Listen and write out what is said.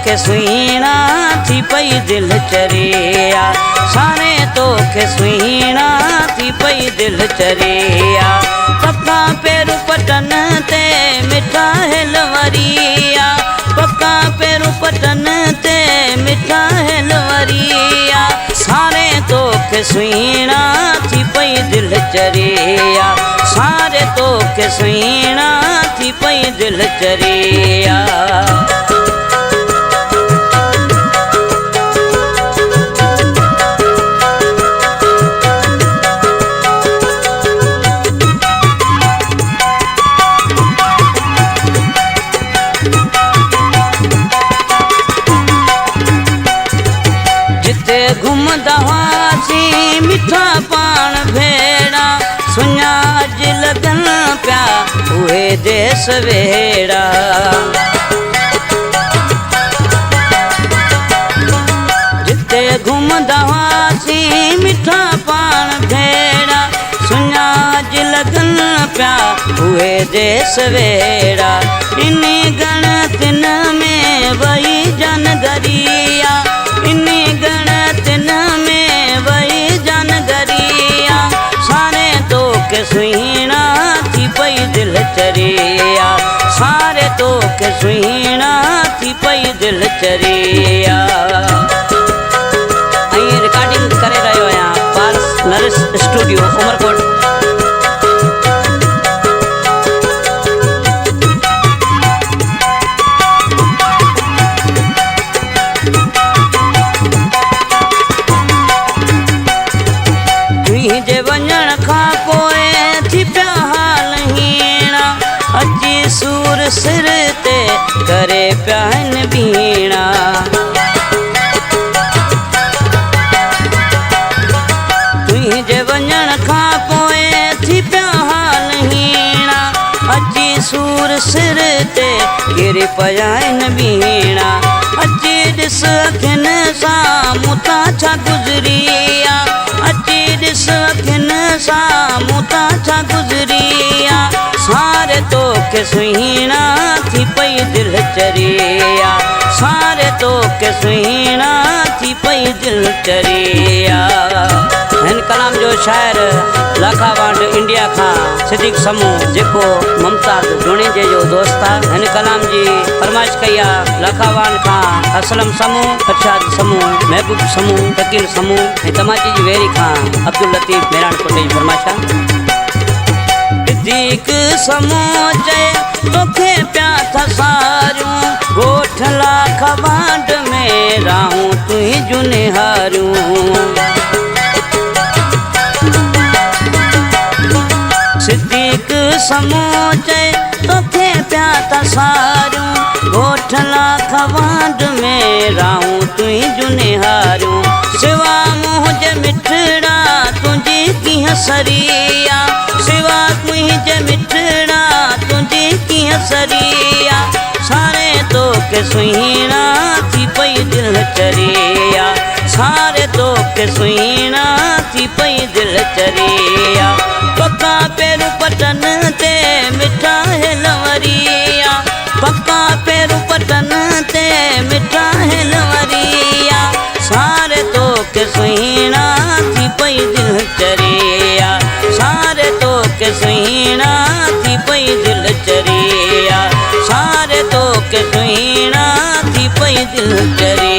के सुहीणा थी पई दिल चरिया, सारे तो के सुहीणा थी पई दिल चरिया। पक्का पेरू पटन ते मिठा हिलवरिया, पक्का पेरू पटन ते मिठा हिलवरिया। सारे तो के सुहीणा थी पई दिल चरिया, सारे तो के सुहीणा थी पई दिल चरिया। जिते घुमदा हुआसीं मिठा पान भेड़ा, सुञा अज लगन पिया उहे देस वेड़ा। जिते घुमदा हुआसीं मिठा पान भेड़ा, सुञा अज लगन पिया उहे देस वेड़ा। इन्ही गणतिन में वही जनगरिया, इन्ही गणतिन में वही जनगरिया। सारे तो के सुहीणा थी पई दिल चरिया, सारे तो के सुहीणा थी पई दिल चरिया। रिकॉर्डिंग करे रहियो आहियां पार्स नरेश स्टूडियो उमरकोट। जे वञण खां पोइ थी पिया हाल हीणा, अची सूर सिर ते करे पिया आहिनि बीणा। तुंहिंजे वञण खां पोइ थी पिया हाल हीणा, अची सूर सिर ते किरी पिया आहिनि बीणा। अची ॾिस अखियुनि सां मूं तां छा गुज़रिया, अची ॾिस अखियुनि सां मूं तां छा गुज़रिया। सारे तो के सुहीणा थी पई दिल चरिया, सारे तो के सुहीणा थी पई दिल चरिया। हिन कलाम जो शाइर लाखावांड इंडिया खां सिद्दीक़ समूह जेको मुमताज़ जुणीजे जो दोस्त आहे। हिन कलाम जी फरमाइश कई आहे लाखावांड खां असलम समूह, अरशाद समूह, महबूब समूह, तकील समूह ऐं तमाची जी वेरी खां अब्दुल लतीफ़ मेरानकोट जी फरमाइश आहे। सिद्दीक़ समूह चए तोखे पिया थसारियूं, ॻोठ लाखावांड में रहूं तुंहिंजूं निहारियूं। सिद्दीक़ समूह चए तोखे पिया थसारियूं, ॻोठ लाखावांड में रहूं तुंहिंजूं निहारियूं। सिवा मुंहिंजे मिठड़ा तुंहिंजी कीअं सरिया, सिवा मुंहिंजे मिठड़ा तुंहिंजी कीअं सरिया। सारे तो के सुहीणा थी पई दिल चरिया, सारे तो के सुहीणा थी पई दिल चरिया। पक्का पेरू पटन ते मिठा हिलवरिया, पक्का पेरू पटन ते मिठा हिलवरिया। सारे तो के सुहीणा थी पई दिल चरिया, सारे तो के सुहीणा थी पई दिल चरिया, सारे तो के सुहीणा थी पई दिल चरिया।